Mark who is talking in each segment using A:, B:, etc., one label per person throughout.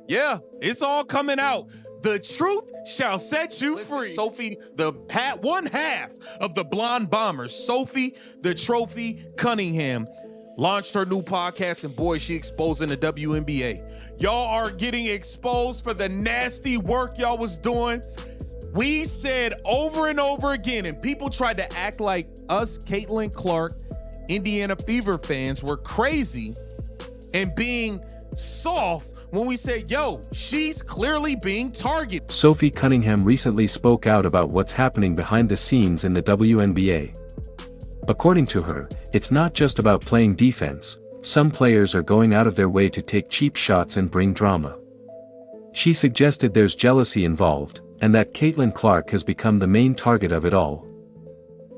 A: Yeah, it's all coming out. The truth shall set you free. Sophie, one half of the Blonde Bombers, Sophie the Trophy Cunningham, launched her new podcast, and boy, she exposing the WNBA. Y'all are getting exposed for the nasty work y'all was doing. We said over and over again, and people tried to act like us, Caitlin Clark, Indiana Fever fans, were crazy and being soft when we said, yo, she's clearly being targeted.
B: Sophie Cunningham recently spoke out about what's happening behind the scenes in the WNBA. According to her, it's not just about playing defense. Some players are going out of their way to take cheap shots and bring drama. She suggested there's jealousy involved, and that Caitlin Clark has become the main target of it all.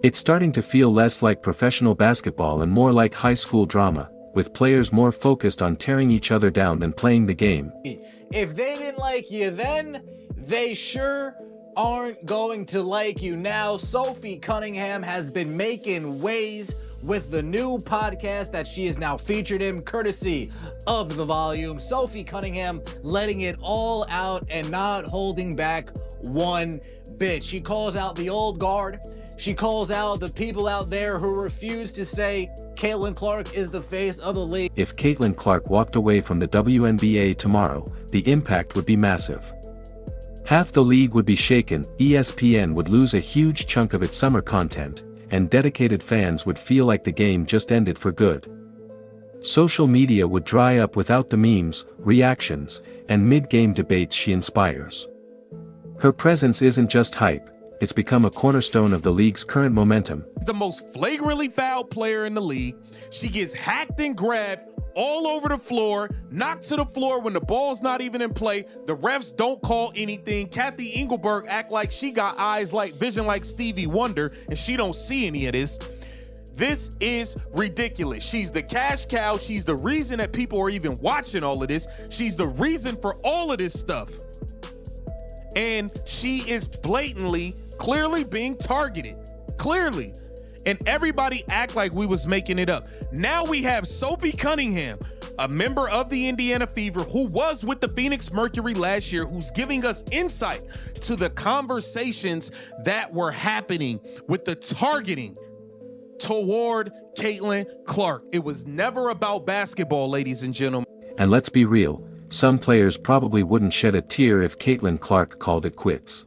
B: It's starting to feel less like professional basketball and more like high school drama, with players more focused on tearing each other down than playing the game.
C: If they didn't like you then, they sure aren't going to like you now. Sophie Cunningham has been making waves with the new podcast that she is now featured in, courtesy of The Volume. Sophie Cunningham letting it all out and not holding back one bit. She calls out the old guard. She calls out the people out there who refuse to say Caitlin Clark is the face of the league.
B: If Caitlin Clark walked away from the WNBA tomorrow, the impact would be massive. Half the league would be shaken, ESPN would lose a huge chunk of its summer content, and dedicated fans would feel like the game just ended for good. Social media would dry up without the memes, reactions, and mid-game debates she inspires. Her presence isn't just hype. It's become a cornerstone of the league's current momentum.
A: The most flagrantly fouled player in the league. She gets hacked and grabbed all over the floor, knocked to the floor when the ball's not even in play. The refs don't call anything. Kathy Engelberg act like she got vision like Stevie Wonder, and she don't see any of this. This is ridiculous. She's the cash cow. She's the reason that people are even watching all of this. She's the reason for all of this stuff. And she is blatantly, clearly being targeted. Clearly. And everybody act like we was making it up. Now we have Sophie Cunningham, a member of the Indiana Fever who was with the Phoenix Mercury last year, who's giving us insight to the conversations that were happening with the targeting toward Caitlin Clark. It was never about basketball, ladies and gentlemen.
B: And let's be real, some players probably wouldn't shed a tear if Caitlin Clark called it quits.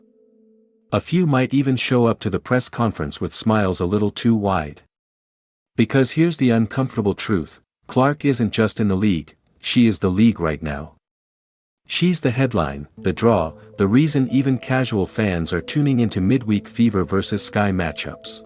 B: A few might even show up to the press conference with smiles a little too wide. Because here's the uncomfortable truth, Clark isn't just in the league, she is the league right now. She's the headline, the draw, the reason even casual fans are tuning into midweek Fever vs Sky matchups.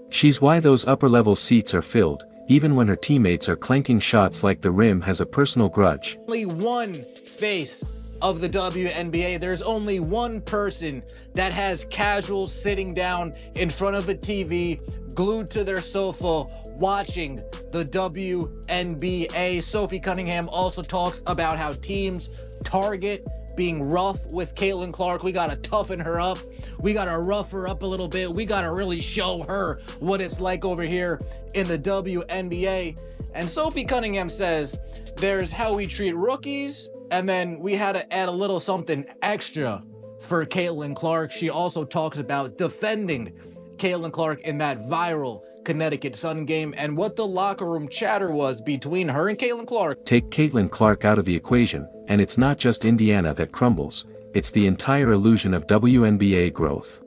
B: She's why those upper-level seats are filled, even when her teammates are clanking shots like the rim has a personal grudge.
C: Only one face of the WNBA. There's only one person that has casuals sitting down in front of a TV, glued to their sofa, watching the WNBA. Sophie Cunningham also talks about how teams target being rough with Caitlin Clark. We gotta toughen her up. We gotta rough her up a little bit. We gotta really show her what it's like over here in the WNBA. And Sophie Cunningham says there's how we treat rookies, and then we had to add a little something extra for Caitlin Clark. She also talks about defending Caitlin Clark in that viral Connecticut Sun game and what the locker room chatter was between her and Caitlin Clark.
B: Take Caitlin Clark out of the equation, and it's not just Indiana that crumbles, it's the entire illusion of WNBA growth.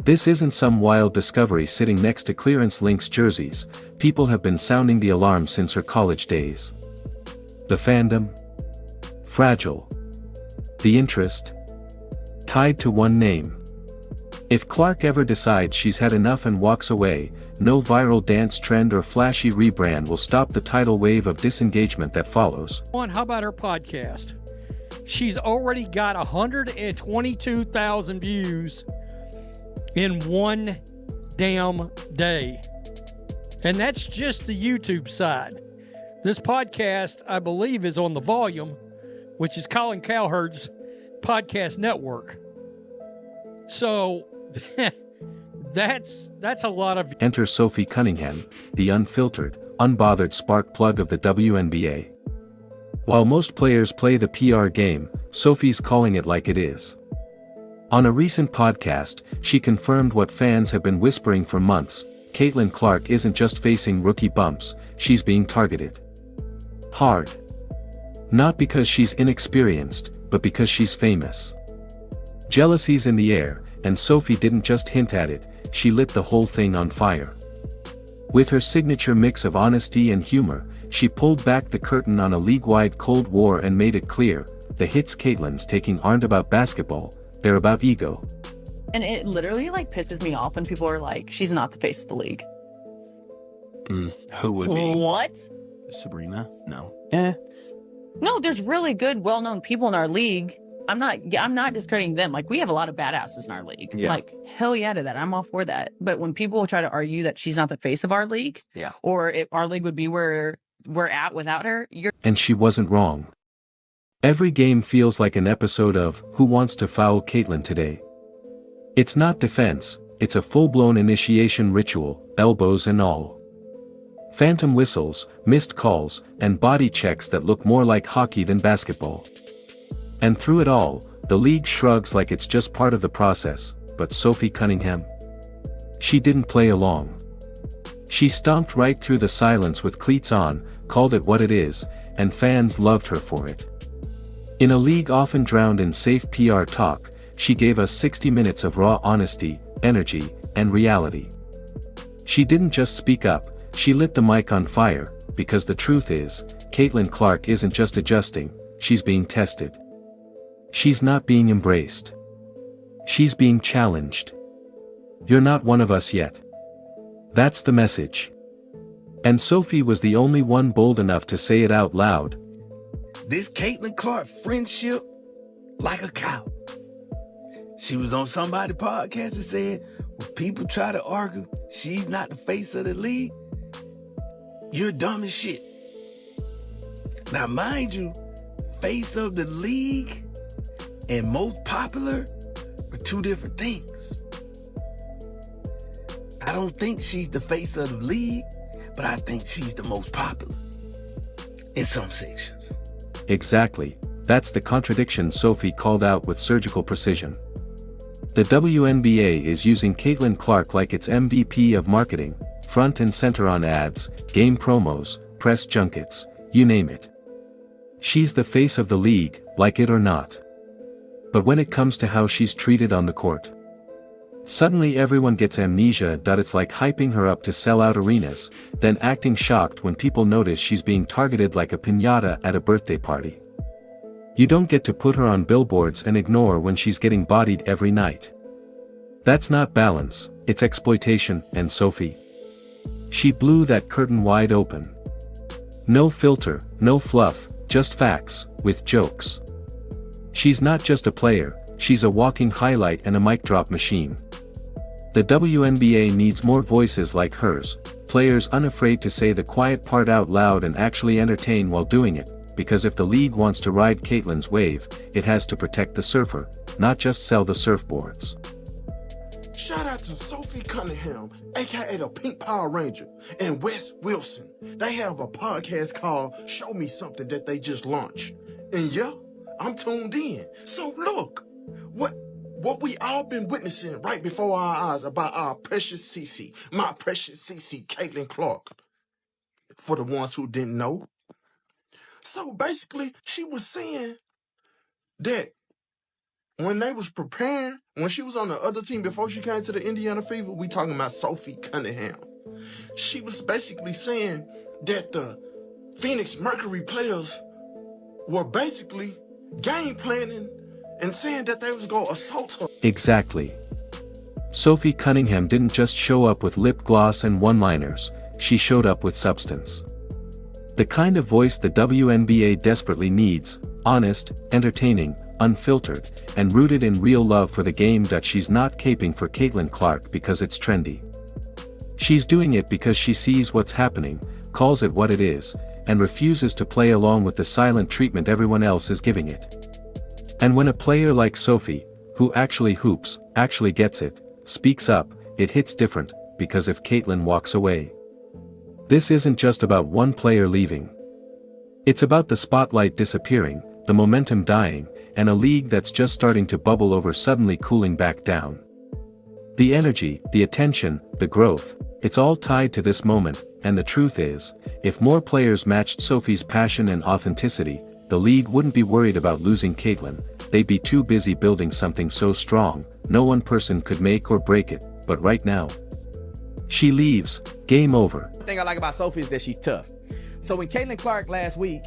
B: This isn't some wild discovery sitting next to Clearance Lynx jerseys. People have been sounding the alarm since her college days. The fandom? Fragile. The interest? Tied to one name. If Clark ever decides she's had enough and walks away, no viral dance trend or flashy rebrand will stop the tidal wave of disengagement that follows.
D: How about her podcast? She's already got 122,000 views in one damn day. And that's just the YouTube side. This podcast, I believe, is on The Volume, which is Colin Cowherd's podcast network. So that's a lot of...
B: Enter Sophie Cunningham, the unfiltered, unbothered spark plug of the WNBA. While most players play the PR game, Sophie's calling it like it is. On a recent podcast, she confirmed what fans have been whispering for months: Caitlin Clark isn't just facing rookie bumps, she's being targeted hard. Not because she's inexperienced, but because she's famous. Jealousy's in the air, and Sophie didn't just hint at it, she lit the whole thing on fire. With her signature mix of honesty and humor, she pulled back the curtain on a league-wide Cold War and made it clear, the hits Caitlin's taking aren't about basketball, they're about ego.
E: And it literally like pisses me off when people are like, she's not the face of the league.
F: Who would be?
E: What?
F: Sabrina? No.
E: No, there's really good, well-known people in our league. I'm not discrediting them. Like, we have a lot of badasses in our league.
F: Yeah.
E: Like, hell yeah to that. I'm all for that. But when people try to argue that she's not the face of our league,
F: Yeah.
E: or if our league would be where we're at without her, you're
B: And she wasn't wrong. Every game feels like an episode of Who Wants to Foul Caitlin Today? It's not defense, it's a full-blown initiation ritual, elbows and all. Phantom whistles, missed calls, and body checks that look more like hockey than basketball. And through it all, the league shrugs like it's just part of the process, but Sophie Cunningham? She didn't play along. She stomped right through the silence with cleats on, called it what it is, and fans loved her for it. In a league often drowned in safe PR talk, she gave us 60 minutes of raw honesty, energy, and reality. She didn't just speak up, she lit the mic on fire, because the truth is, Caitlin Clark isn't just adjusting, she's being tested. She's not being embraced. She's being challenged. You're not one of us yet. That's the message. And Sophie was the only one bold enough to say it out loud.
G: This Caitlin Clark friendship, like a cow. She was on somebody's podcast and said, when people try to argue she's not the face of the league, you're dumb as shit. Now, mind you, face of the league and most popular are two different things. I don't think she's the face of the league, but I think she's the most popular in some sections.
B: Exactly, that's the contradiction Sophie called out with surgical precision. The WNBA is using Caitlin Clark like it's MVP of marketing, front and center on ads, game promos, press junkets, you name it. She's the face of the league, like it or not. But when it comes to how she's treated on the court, suddenly everyone gets amnesia. It's like hyping her up to sell out arenas, then acting shocked when people notice she's being targeted like a piñata at a birthday party. You don't get to put her on billboards and ignore when she's getting bodied every night. That's not balance, it's exploitation. And Sophie? She blew that curtain wide open. No filter, no fluff, just facts, with jokes. She's not just a player, she's a walking highlight and a mic drop machine. The WNBA needs more voices like hers, players unafraid to say the quiet part out loud and actually entertain while doing it, because if the league wants to ride Caitlin's wave, it has to protect the surfer, not just sell the surfboards.
H: Shout out to Sophie Cunningham, aka the Pink Power Ranger, and Wes Wilson. They have a podcast called Show Me Something that they just launched. And yeah, I'm tuned in. So look, what we all been witnessing right before our eyes about our precious CC, my precious CC, Caitlin Clark. For the ones who didn't know. So basically, she was saying that when they was preparing, when she was on the other team before she came to the Indiana Fever, we talking about Sophie Cunningham. She was basically saying that the Phoenix Mercury players were basically game planning and saying that they was gonna assault her.
B: Exactly. Sophie Cunningham didn't just show up with lip gloss and one-liners, she showed up with substance. The kind of voice the WNBA desperately needs, honest, entertaining, unfiltered, and rooted in real love for the game. She's not caping for Caitlin Clark because it's trendy. She's doing it because she sees what's happening, calls it what it is, and refuses to play along with the silent treatment everyone else is giving it. And when a player like Sophie, who actually hoops, actually gets it, speaks up, it hits different, because if Caitlin walks away, this isn't just about one player leaving. It's about the spotlight disappearing, the momentum dying, and a league that's just starting to bubble over suddenly cooling back down. The energy, the attention, the growth, it's all tied to this moment, and the truth is, if more players matched Sophie's passion and authenticity, the league wouldn't be worried about losing Caitlin. They'd be too busy building something so strong, no one person could make or break it. But right now, she leaves, game over.
I: The thing I like about Sophie is that she's tough. So when Caitlin Clark last week,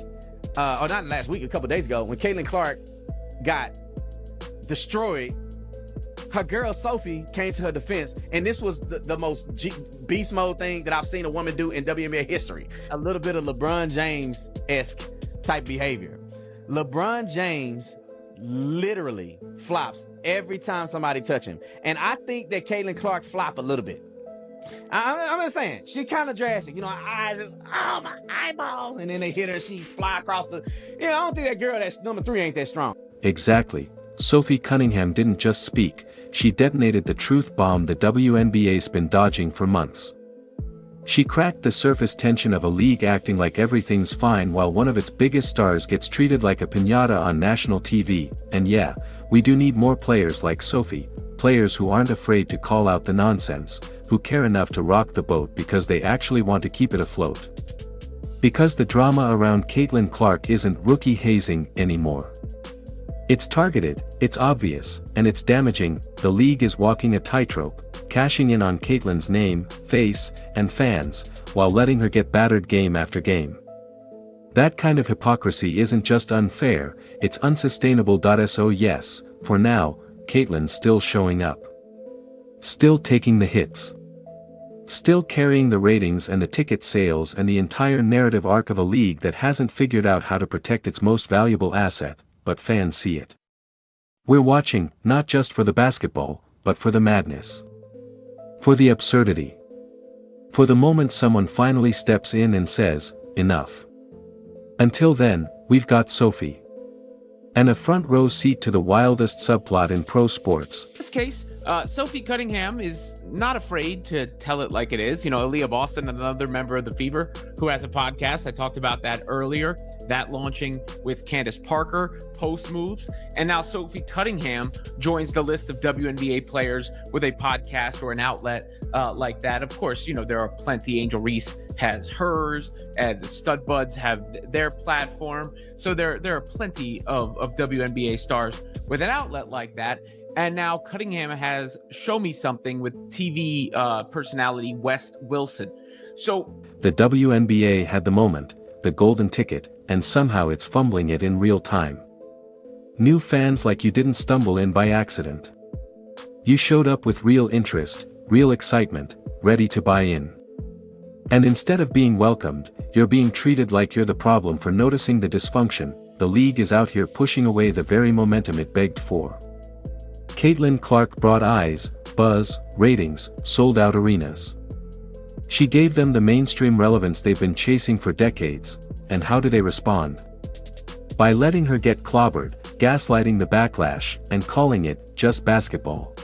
I: or not last week, a couple days ago, when Caitlin Clark got destroyed, her girl Sophie came to her defense, and this was the most beast mode thing that I've seen a woman do in WNBA history. A little bit of LeBron James-esque type behavior. LeBron James literally flops every time somebody touch him. And I think that Caitlin Clark flopped a little bit. I'm just saying, she kind of drastic. You know, her eyes, oh, my eyeballs. And then they hit her, she fly across the, I don't think that girl that's number 3 ain't that strong.
B: Exactly. Sophie Cunningham didn't just speak, she detonated the truth bomb the WNBA's been dodging for months. She cracked the surface tension of a league acting like everything's fine while one of its biggest stars gets treated like a piñata on national TV, and yeah, we do need more players like Sophie, players who aren't afraid to call out the nonsense, who care enough to rock the boat because they actually want to keep it afloat. Because the drama around Caitlin Clark isn't rookie hazing anymore. It's targeted, it's obvious, and it's damaging. The league is walking a tightrope, cashing in on Caitlin's name, face, and fans, while letting her get battered game after game. That kind of hypocrisy isn't just unfair, it's unsustainable. So yes, for now, Caitlin's still showing up. Still taking the hits. Still carrying the ratings and the ticket sales and the entire narrative arc of a league that hasn't figured out how to protect its most valuable asset, but fans see it. We're watching, not just for the basketball, but for the madness. For the absurdity. For the moment someone finally steps in and says, enough. Until then, we've got Sophie. And a front row seat to the wildest subplot in pro sports.
J: In this case, Sophie Cunningham is not afraid to tell it like it is. Aaliyah Boston, another member of the Fever, who has a podcast. I talked about that earlier. That launching with Candace Parker, Post Moves. And now Sophie Cunningham joins the list of WNBA players with a podcast or an outlet like that. Of course, there are plenty. Angel Reese has hers, and the Stud Buds have their platform. So there are plenty of WNBA stars with an outlet like that. And now Cunningham has Show Me Something with TV personality Wes Wilson. So
B: the WNBA had the moment, the golden ticket, and somehow it's fumbling it in real time. New fans like you didn't stumble in by accident. You showed up with real interest, real excitement, ready to buy in. And instead of being welcomed, you're being treated like you're the problem for noticing the dysfunction. The league is out here pushing away the very momentum it begged for. Caitlin Clark brought eyes, buzz, ratings, sold out arenas. She gave them the mainstream relevance they've been chasing for decades, and how do they respond? By letting her get clobbered, gaslighting the backlash, and calling it just basketball.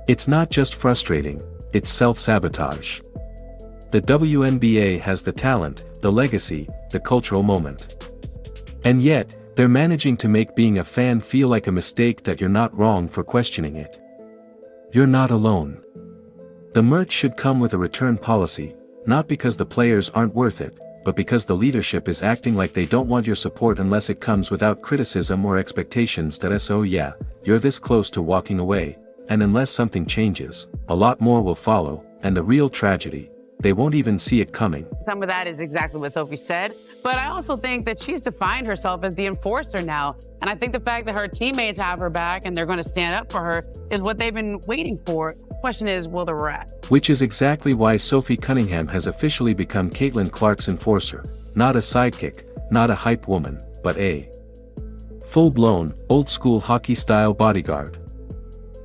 B: It's not just frustrating, it's self-sabotage. The WNBA has the talent, the legacy, the cultural moment. And yet, they're managing to make being a fan feel like a mistake that you're not wrong for questioning it. You're not alone. The merch should come with a return policy, not because the players aren't worth it, but because the leadership is acting like they don't want your support unless it comes without criticism or expectations. So yeah, you're this close to walking away, and unless something changes, a lot more will follow, and the real tragedy, they won't even see it coming.
K: Some of that is exactly what Sophie said, but I also think that she's defined herself as the enforcer now, and I think the fact that her teammates have her back and they're going to stand up for her is what they've been waiting for. Question is, will the rat?
B: Which is exactly why Sophie Cunningham has officially become Caitlin Clark's enforcer, not a sidekick, not a hype woman, but a full-blown, old-school hockey-style bodyguard.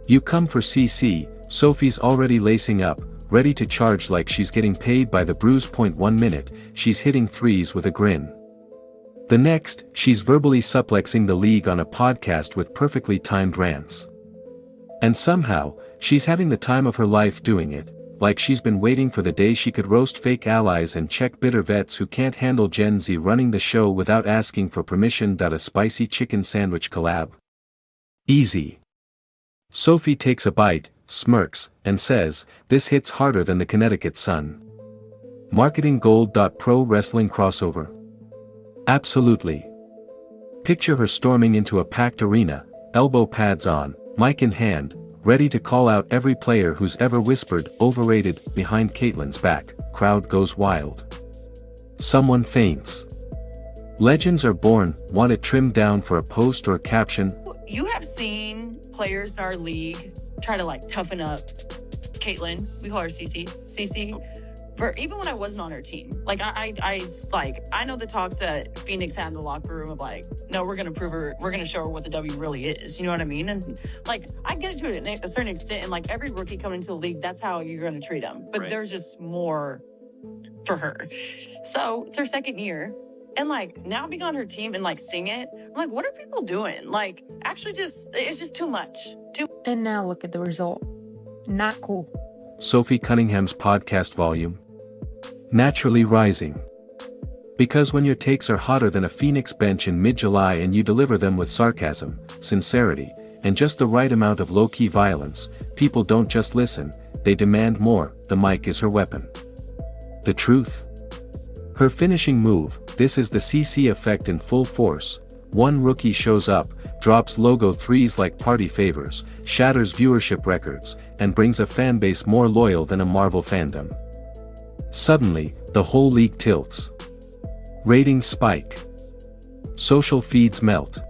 B: You come for CC, Sophie's already lacing up, ready to charge like she's getting paid by the bruise. 1 minute, she's hitting threes with a grin. The next, she's verbally suplexing the league on a podcast with perfectly timed rants. And somehow, she's having the time of her life doing it, like she's been waiting for the day she could roast fake allies and check bitter vets who can't handle Gen Z running the show without asking for permission. A spicy chicken sandwich collab. Easy. Sophie takes a bite, smirks, and says, "This hits harder than the Connecticut Sun." Marketing gold. Pro wrestling crossover. Absolutely. Picture her storming into a packed arena, elbow pads on, mic in hand, ready to call out every player who's ever whispered "overrated" behind Caitlyn's back. Crowd goes wild. Someone faints. Legends are born. Want it trimmed down for a post or caption?
E: You have seen players in our league try to like toughen up Caitlyn. We call her CC. For even when I wasn't on her team, like I know the talks that Phoenix had in the locker room of like, no, we're gonna prove her, we're gonna show her what the W really is. You know what I mean? And like I get it to a certain extent, and like every rookie coming into the league, that's how you're gonna treat them. But there's just more for her. So it's her second year. And like now being on her team and like seeing it, I'm like, what are people doing? Like actually it's just too much.
L: And now look at the result. Not cool.
B: Sophie Cunningham's podcast volume. Naturally rising. Because when your takes are hotter than a Phoenix bench in mid-July and you deliver them with sarcasm, sincerity, and just the right amount of low-key violence, people don't just listen, they demand more. The mic is her weapon. The truth? Her finishing move. This is the CC effect in full force. One rookie shows up, drops logo threes like party favors, shatters viewership records, and brings a fanbase more loyal than a Marvel fandom. Suddenly, the whole league tilts. Ratings spike. Social feeds melt.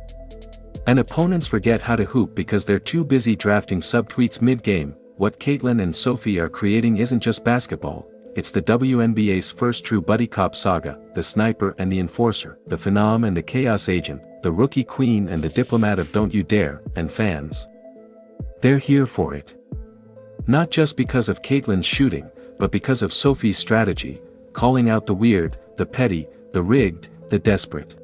B: And opponents forget how to hoop because they're too busy drafting subtweets mid-game. What Caitlyn and Sophie are creating isn't just basketball, it's the WNBA's first true buddy cop saga, the sniper and the enforcer, the phenom and the chaos agent, the rookie queen and the diplomat of Don't You Dare, and fans. They're here for it. Not just because of Caitlyn's shooting, but because of Sophie's strategy, calling out the weird, the petty, the rigged, the desperate.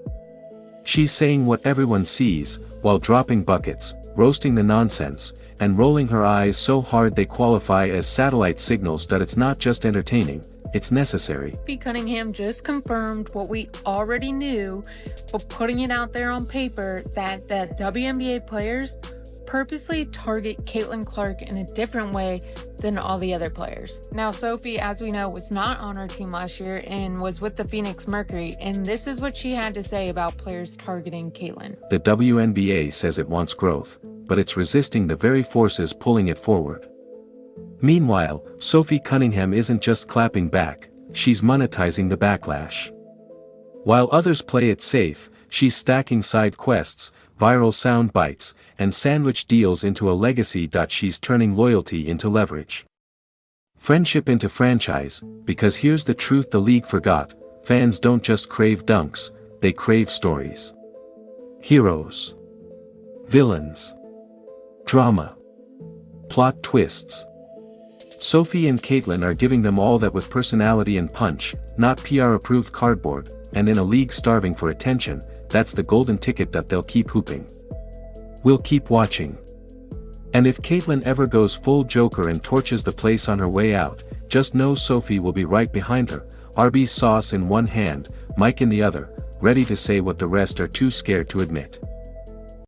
B: She's saying what everyone sees, while dropping buckets, roasting the nonsense, and rolling her eyes so hard they qualify as satellite signals. That it's not just entertaining, it's necessary.
L: Sophie Cunningham just confirmed what we already knew, but putting it out there on paper that the WNBA players purposely target Caitlin Clark in a different way than all the other players. Now, Sophie, as we know, was not on our team last year and was with the Phoenix Mercury, and this is what she had to say about players targeting Caitlin.
B: The WNBA says it wants growth, but it's resisting the very forces pulling it forward. Meanwhile, Sophie Cunningham isn't just clapping back, she's monetizing the backlash. While others play it safe, she's stacking side quests, viral sound bites, and sandwich deals into a legacy. She's turning loyalty into leverage. Friendship into franchise, because here's the truth the league forgot, fans don't just crave dunks, they crave stories. Heroes. Villains. Drama. Plot twists. Sophie and Caitlyn are giving them all that with personality and punch, not PR-approved cardboard, and in a league starving for attention, that's the golden ticket that they'll keep hooping. We'll keep watching. And if Caitlyn ever goes full Joker and torches the place on her way out, just know Sophie will be right behind her, Arby's sauce in one hand, mic in the other, ready to say what the rest are too scared to admit.